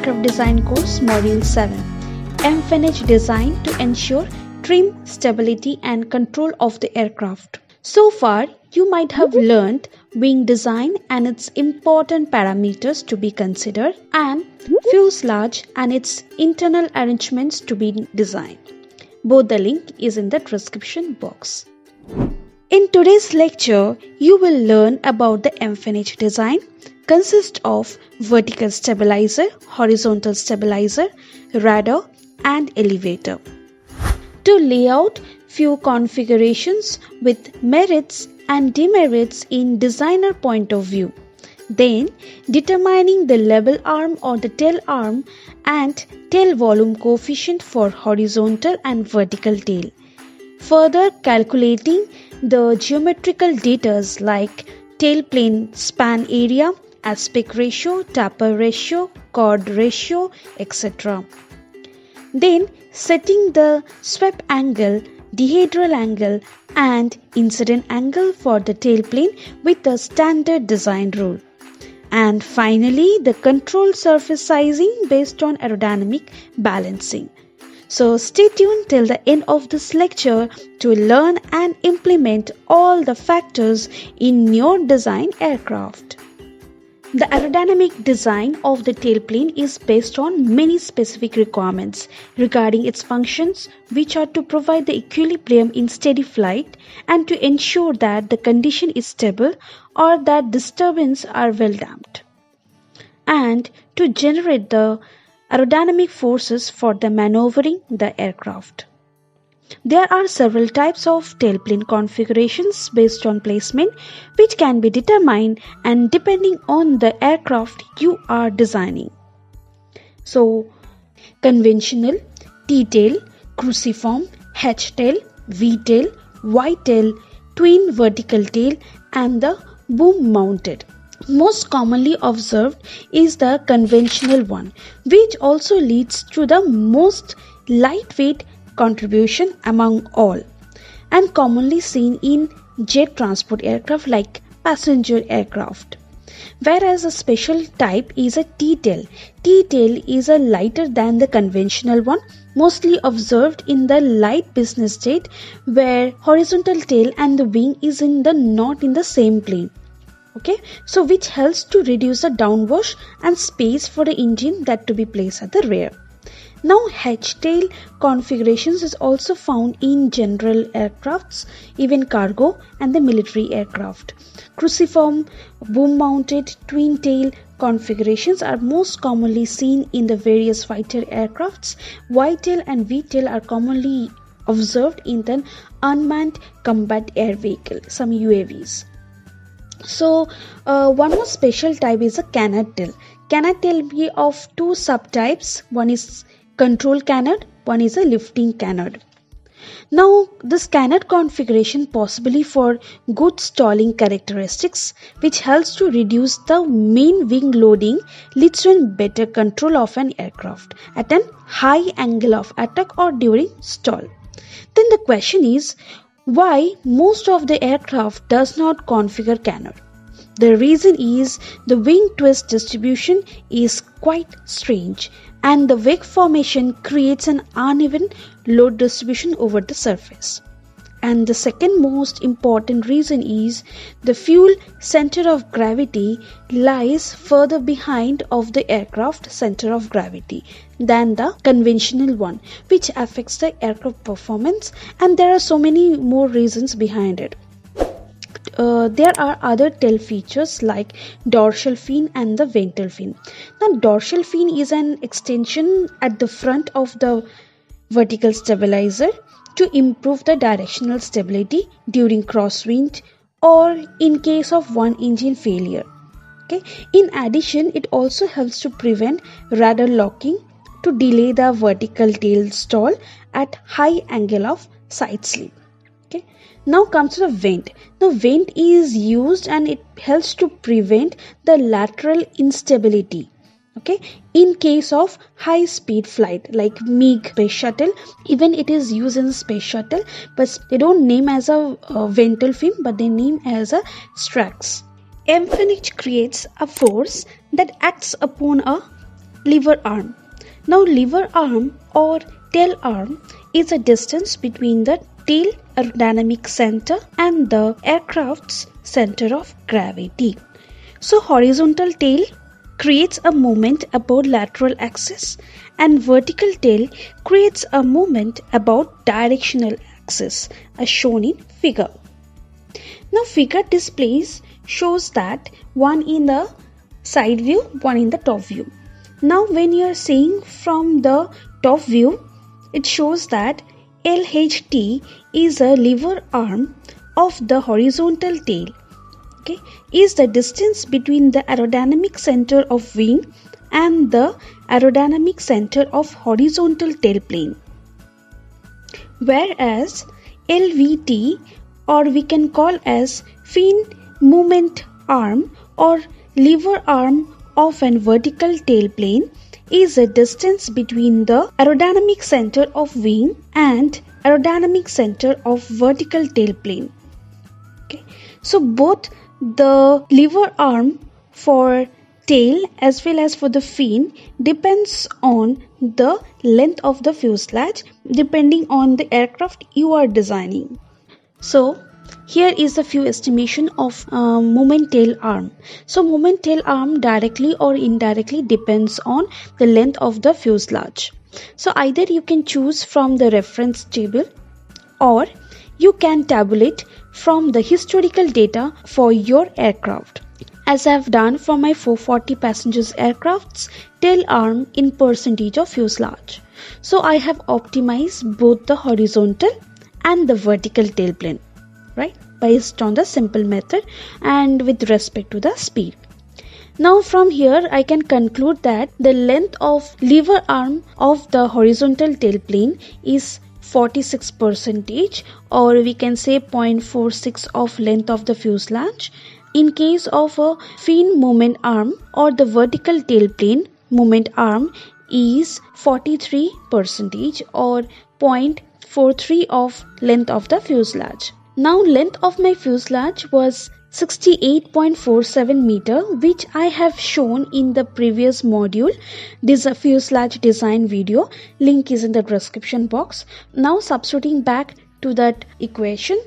Aircraft Design Course Module 7, Empennage Design to ensure trim, stability and control of the aircraft. So far, you might have learned wing design and its important parameters to be considered and fuselage and its internal arrangements to be designed. Both the link is in the description box. In today's lecture, you will learn about the empennage design. Consists of vertical stabilizer, horizontal stabilizer, rudder and elevator. To lay out few configurations with merits and demerits in designer point of view. Then determining the level arm or the tail arm and tail volume coefficient for horizontal and vertical tail. Further calculating the geometrical data like tail plane span area, aspect ratio, taper ratio, chord ratio, etc. Then setting the swept angle, dihedral angle and incident angle for the tail plane with the standard design rule. And finally, the control surface sizing based on aerodynamic balancing. So stay tuned till the end of this lecture to learn and implement all the factors in your design aircraft. The aerodynamic design of the tailplane is based on many specific requirements regarding its functions, which are to provide the equilibrium in steady flight and to ensure that the condition is stable or that disturbances are well damped, and to generate the aerodynamic forces for the maneuvering the aircraft. There are several types of tailplane configurations based on placement which can be determined and depending on the aircraft you are designing. So, conventional, T-tail, cruciform, H-tail, V-tail, Y-tail, twin vertical tail and the boom mounted. Most commonly observed is the conventional one, which also leads to the most lightweight contribution among all and commonly seen in jet transport aircraft like passenger aircraft. Whereas a special type is a T-tail. T-tail is a lighter than the conventional one, mostly observed in the light business jet where horizontal tail and the wing is not in the same plane. Okay, so which helps to reduce the downwash and space for the engine that to be placed at the rear. Now H-tail configurations is also found in general aircrafts, even cargo and the military aircraft. Cruciform, boom-mounted, twin-tail configurations are most commonly seen in the various fighter aircrafts. Y-tail and V-tail are commonly observed in the unmanned combat air vehicle, some UAVs. So one more special type is a canard tail. Canard tail will be of two subtypes. One is control canard, one is a lifting canard. Now this canard configuration possibly for good stalling characteristics which helps to reduce the main wing loading, leads to a better control of an aircraft at an high angle of attack or during stall. Then the question is, why most of the aircraft does not configure canard? The reason is the wing twist distribution is quite strange and the wake formation creates an uneven load distribution over the surface. And the second most important reason is the fuel center of gravity lies further behind of the aircraft center of gravity than the conventional one, which affects the aircraft performance, and there are so many more reasons behind it. There are other tail features like dorsal fin and the ventral fin. Now dorsal fin is an extension at the front of the vertical stabilizer to improve the directional stability during crosswind or in case of one engine failure. Okay. In addition, it also helps to prevent rudder locking to delay the vertical tail stall at high angle of side slip. Okay. Now comes to the vent. Now vent is used and it helps to prevent the lateral instability. Okay, in case of high speed flight like MiG space shuttle, even it is used in space shuttle, but they don't name as a ventral fin, but they name as a strax. Empennage creates a force that acts upon a lever arm. Now lever arm or tail arm is a distance between the tail aerodynamic center and the aircraft's center of gravity. So horizontal tail creates a moment about lateral axis and vertical tail creates a moment about directional axis as shown in figure. Now figure displays shows that one in the side view, one in the top view. Now when you are seeing from the top view, it shows that LHT is a lever arm of the horizontal tail. Okay, is the distance between the aerodynamic center of wing and the aerodynamic center of horizontal tail plane. Whereas LVT, or we can call as fin movement arm or lever arm of an vertical tail plane, is the distance between the aerodynamic center of wing and aerodynamic center of vertical tail plane. Okay, so both the lever arm for tail as well as for the fin depends on the length of the fuselage depending on the aircraft you are designing. So here is a few estimation of movement tail arm. So movement tail arm directly or indirectly depends on the length of the fuselage. So either you can choose from the reference table or you can tabulate from the historical data for your aircraft. As I have done for my 440 passengers aircraft's tail arm in percentage of fuselage. So I have optimized both the horizontal and the vertical tail plane, right, based on the simple method and with respect to the speed. Now from here I can conclude that the length of lever arm of the horizontal tail plane is 46%, or we can say 0.46 of length of the fuselage. In case of a fin movement arm or the vertical tail plane movement arm is 43% or 0.43 of length of the fuselage. Now length of my fuselage was 68.47 meter, which I have shown in the previous module. This is a fuselage design video. Link is in the description box. Now substituting back to that equation,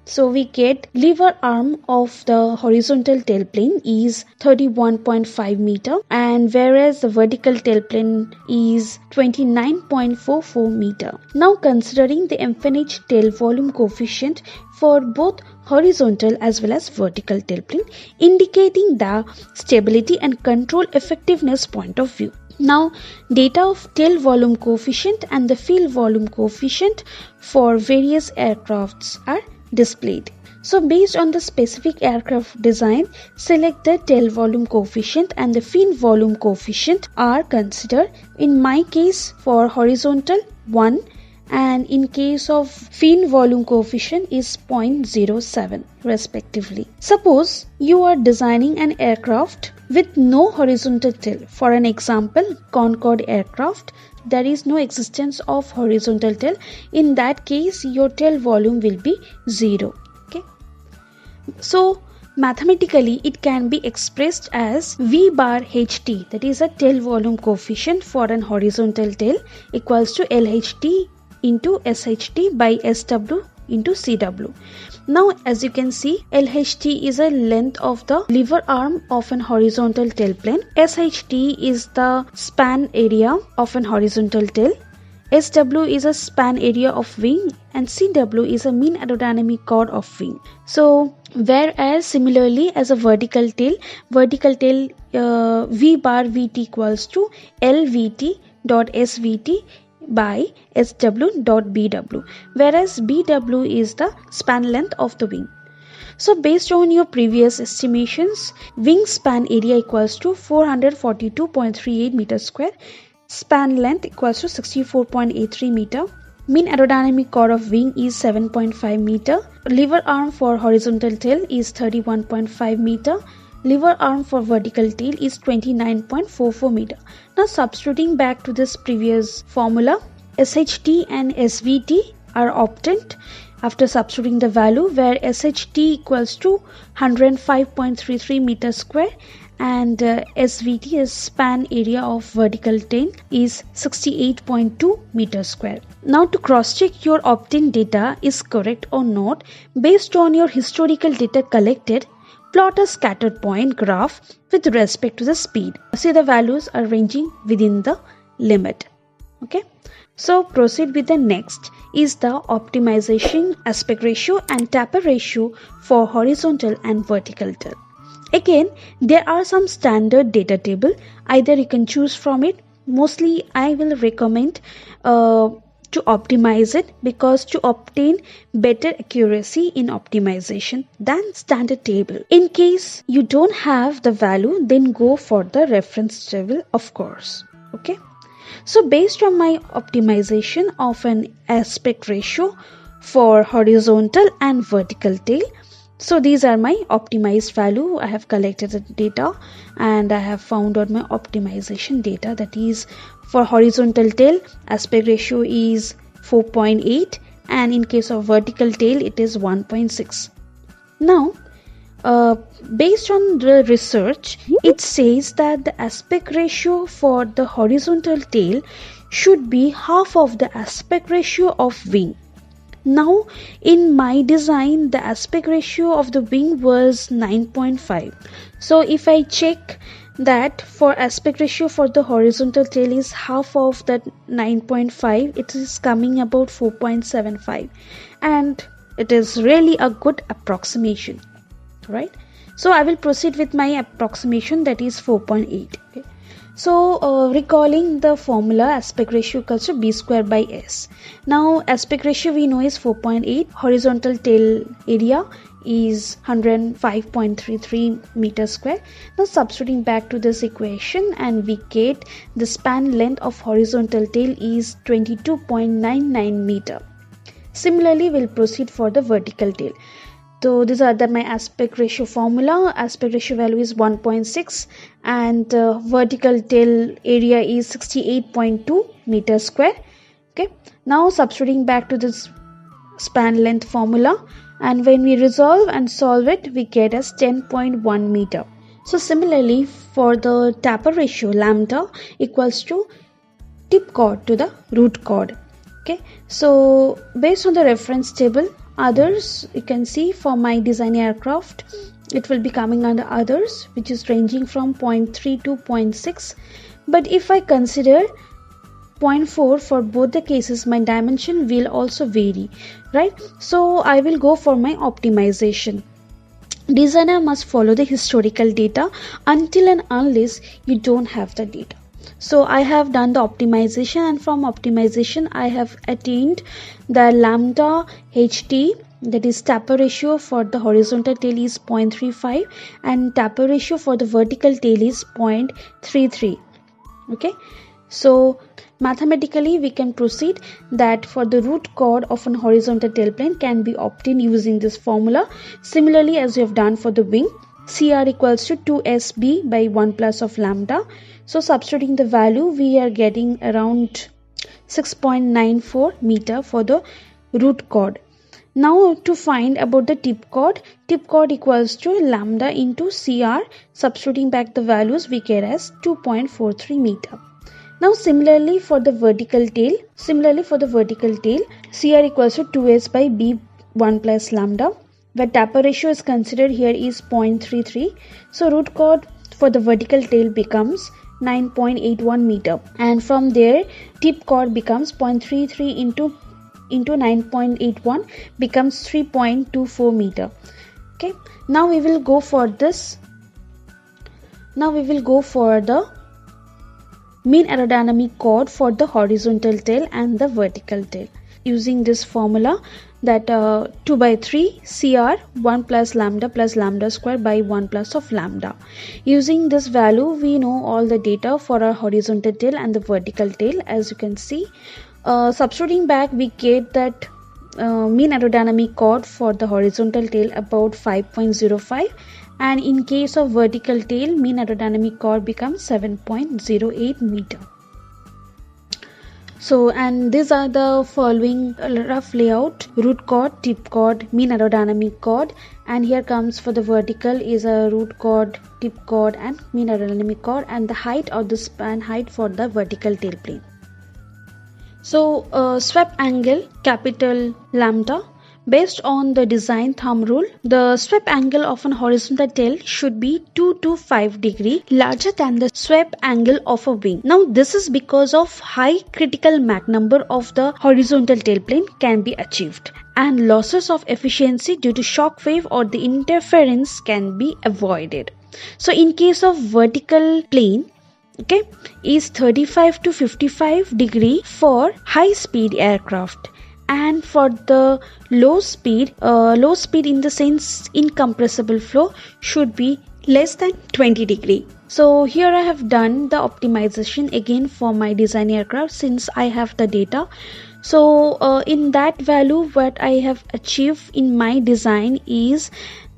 so we get lever arm of the horizontal tail plane is 31.5 meter, and whereas the vertical tail plane is 29.44 meter. Now considering the infinite tail volume coefficient for both horizontal as well as vertical tail plane, indicating the stability and control effectiveness point of view. Now data of tail volume coefficient and the field volume coefficient for various aircrafts are displayed. So based on the specific aircraft design, select the tail volume coefficient and the fin volume coefficient are considered. In my case for horizontal 1, and in case of fin volume coefficient is 0.07 respectively. Suppose you are designing an aircraft with no horizontal tail. For an example, Concorde aircraft, there is no existence of horizontal tail. In that case your tail volume will be 0. Okay, so mathematically it can be expressed as V bar HT, that is a tail volume coefficient for an horizontal tail, equals to LHT into SHT by SW into CW. Now as you can see, LHT is a length of the lever arm of an horizontal tail plane, SHT is the span area of an horizontal tail, SW is a span area of wing, and CW is a mean aerodynamic chord of wing. So whereas similarly as a vertical tail V bar VT equals to LVT dot SVT by SW dot BW, whereas BW is the span length of the wing. So based on your previous estimations, wing span area equals to 442.38 meter square, span length equals to 64.83 meter, mean aerodynamic chord of wing is 7.5 meter, lever arm for horizontal tail is 31.5 meter, lever arm for vertical tail is 29.44 meter. Now substituting back to this previous formula, SHT and SVT are obtained after substituting the value, where SHT equals to 105.33 meter square and SVT is span area of vertical tail is 68.2 meter square. Now to cross check your obtained data is correct or not, based on your historical data collected, plot a scattered point graph with respect to the speed. See, the values are ranging within the limit. Okay, so proceed with the next is the optimization aspect ratio and taper ratio for horizontal and vertical tail. Again, there are some standard data table. Either you can choose from it. Mostly I will recommend to optimize it, because to obtain better accuracy in optimization than standard table. In case you don't have the value, then go for the reference table, of course. Okay. So based on my optimization of an aspect ratio for horizontal and vertical tail, so these are my optimized value. I have collected the data and I have found out my optimization data. That is, for horizontal tail, aspect ratio is 4.8 and in case of vertical tail it is 1.6. Now, based on the research, it says that the aspect ratio for the horizontal tail should be half of the aspect ratio of wing. Now, in my design, the aspect ratio of the wing was 9.5. So, if I check that for aspect ratio for the horizontal tail is half of that 9.5, it is coming about 4.75, and it is really a good approximation, right? So, I will proceed with my approximation, that is 4.8. Okay. So, recalling the formula, aspect ratio equals to B square by S. Now, aspect ratio we know is 4.8. Horizontal tail area is 105.33 meters square. Now, substituting back to this equation and we get the span length of horizontal tail is 22.99 meter. Similarly, we'll proceed for the vertical tail. So these are my aspect ratio formula. Aspect ratio value is 1.6 and vertical tail area is 68.2 meters square. Okay. Now substituting back to this span length formula, and when we resolve and solve it, we get as 10.1 meter. So similarly, for the taper ratio, lambda equals to tip chord to the root chord. Okay. So based on the reference table, others, you can see for my design aircraft, it will be coming under others, which is ranging from 0.3 to 0.6. But if I consider 0.4 for both the cases, my dimension will also vary, right? So I will go for my optimization. Designer must follow the historical data until and unless you don't have the data. So I have done the optimization, and from optimization I have attained the lambda HT, that is taper ratio for the horizontal tail is 0.35 and taper ratio for the vertical tail is 0.33. Okay, so mathematically we can proceed that for the root chord of an horizontal tail plane can be obtained using this formula. Similarly, as we have done for the wing, CR equals to 2SB by 1 plus of lambda. So substituting the value, we are getting around 6.94 meter for the root chord. Now to find about the tip chord equals to lambda into CR. Substituting back the values, we get as 2.43 meter. Now similarly for the vertical tail, CR equals to 2S by B 1 plus lambda. The taper ratio is considered here is 0.33. So root chord for the vertical tail becomes 9.81 meter, and from there tip chord becomes 0.33 into 9.81 becomes 3.24 meter. Okay, now we will go for this. Now we will go for the mean aerodynamic chord for the horizontal tail and the vertical tail using this formula, that 2 by 3 CR 1 plus lambda square by 1 plus of lambda. Using this value, we know all the data for our horizontal tail and the vertical tail. As you can see, substituting back, we get that mean aerodynamic chord for the horizontal tail about 5.05, and in case of vertical tail, mean aerodynamic chord becomes 7.08 meter. So, and these are the following rough layout: root chord, tip chord, mean aerodynamic chord, and here comes for the vertical is a root chord, tip chord and mean aerodynamic chord, and the height or the span height for the vertical tail plane. So, swept angle, capital lambda. Based on the design thumb rule, the swept angle of an horizontal tail should be 2 to 5 degrees larger than the swept angle of a wing. Now, this is because of high critical Mach number of the horizontal tail plane can be achieved, and losses of efficiency due to shock wave or the interference can be avoided. So, in case of vertical plane, is 35 to 55 degree for high speed aircraft, and for the low speed in the sense incompressible flow should be less than 20 degree. So here I have done the optimization again for my design aircraft since I have the data. So in that value what I have achieved in my design is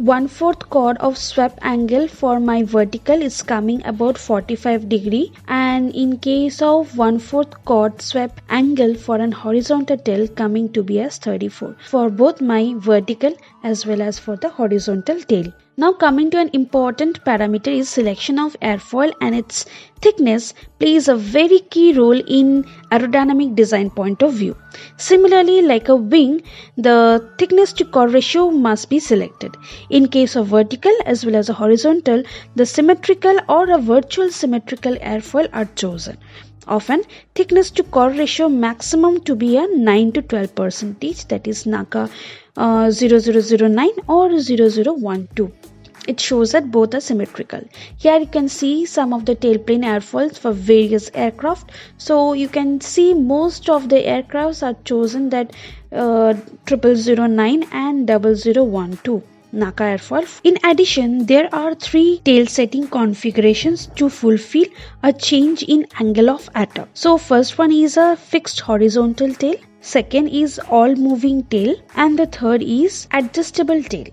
1/4 chord of swept angle for my vertical is coming about 45 degree, and in case of 1/4 chord swept angle for an horizontal tail coming to be as 34 for both my vertical as well as for the horizontal tail. Now coming to an important parameter is selection of airfoil, and its thickness plays a very key role in aerodynamic design point of view. Similarly, like a wing, the thickness to chord ratio must be selected. In case of vertical as well as a horizontal, the symmetrical or a virtual symmetrical airfoil are chosen. Often, thickness to chord ratio maximum to be a 9 to 12%, that is NACA 0009 or 0012. It shows that both are symmetrical. Here you can see some of the tailplane airfoils for various aircraft. So you can see most of the aircrafts are chosen that 0009 and 0012. NACA airfoil. In addition, there are 3 tail setting configurations to fulfill a change in angle of attack. So first one is a fixed horizontal tail, second is all moving tail, and the third is adjustable tail.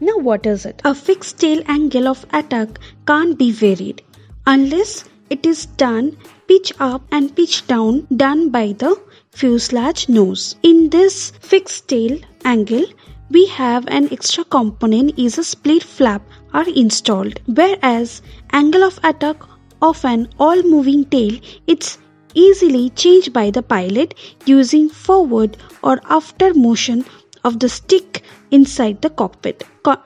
Now what is it? A fixed tail angle of attack can't be varied unless it is done pitch up and pitch down done by the fuselage nose. In this fixed tail angle, we have an extra component is a split flap are installed, whereas angle of attack of an all moving tail it's easily changed by the pilot using forward or after motion of the stick inside the cockpit.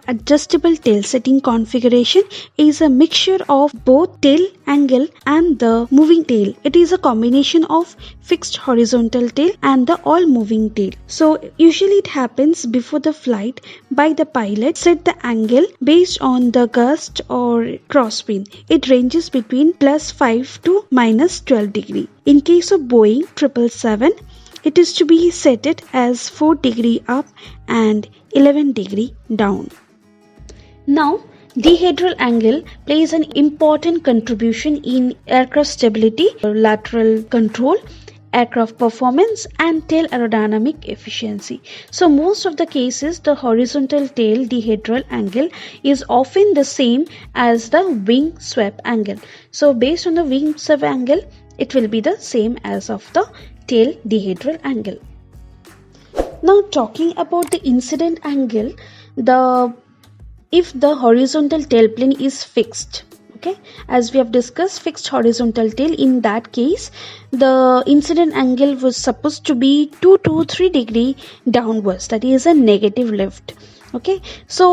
Adjustable tail setting configuration is a mixture of both tail angle and the moving tail. It is a combination of fixed horizontal tail and the all moving tail. So usually it happens before the flight by the pilot set the angle based on the gust or crosswind. It ranges between +5 to -12 degree. In case of Boeing 777, it is to be set it as 4 degree up and 11 degree down. Now, dihedral angle plays an important contribution in aircraft stability, lateral control, aircraft performance and tail aerodynamic efficiency. So most of the cases the horizontal tail dihedral angle is often the same as the wing swept angle. So based on the wing swept angle, it will be the same as of the tail dihedral angle. Now talking about the incident angle, if the horizontal tail plane is fixed, as we have discussed fixed horizontal tail, in that case the incident angle was supposed to be 2 to 3 degree downwards, that is a negative lift. So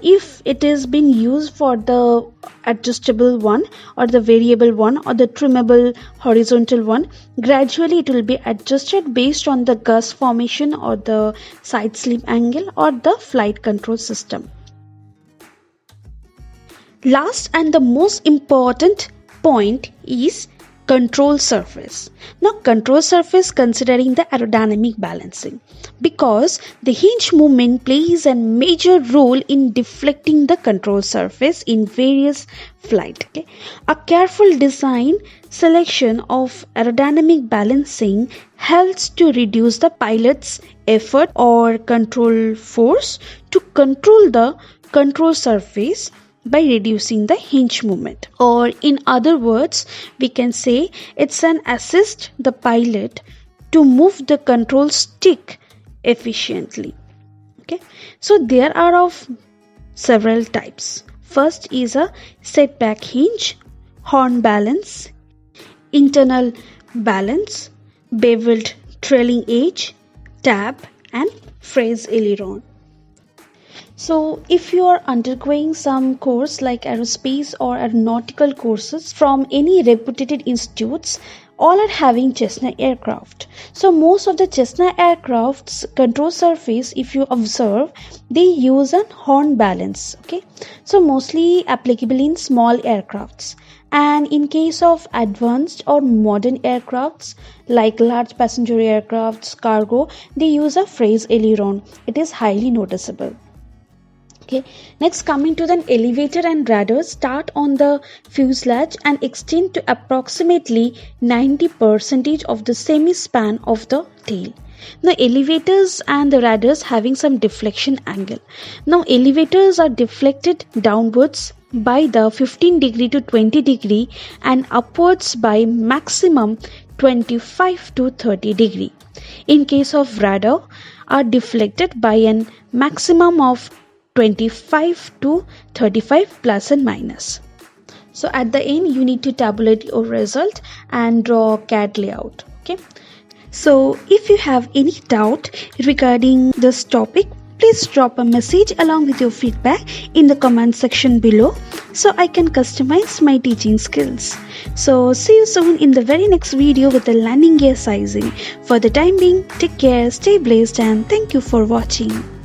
if it is being used for the adjustable one or the variable one or the trimmable horizontal one, gradually it will be adjusted based on the gust formation or the side slip angle or the flight control system. Last and the most important point is control surface. Now control surface considering the aerodynamic balancing, because the hinge movement plays a major role in deflecting the control surface in various flight. A careful design selection of aerodynamic balancing helps to reduce the pilot's effort or control force to control the control surface by reducing the hinge movement. Or in other words, we can say it's an assist the pilot to move the control stick efficiently. Okay, so there are of several types. First is a setback hinge, horn balance, internal balance, beveled trailing edge, tab, and phrase aileron. So if you are undergoing some course like aerospace or aeronautical courses from any reputed institutes, all are having Cessna aircraft. So most of the Cessna aircraft's control surface, if you observe, they use a horn balance. Okay, so mostly applicable in small aircrafts. And in case of advanced or modern aircrafts like large passenger aircrafts, cargo, they use a phrase aileron. It is highly noticeable. Okay, next coming to the elevator and radar start on the fuselage and extend to approximately 90% of the semi-span of the tail. Now elevators and the radars having some deflection angle. Now elevators are deflected downwards by the 15 degree to 20 degree and upwards by maximum 25 to 30 degree. In case of radar are deflected by an maximum of 25 to 35 plus and minus. So at the end you need to tabulate your result and draw CAD layout. Okay. So if you have any doubt regarding this topic, please drop a message along with your feedback in the comment section below so I can customize my teaching skills. So see you soon in the very next video with the landing gear sizing. For the time being, take care, stay blessed, and thank you for watching.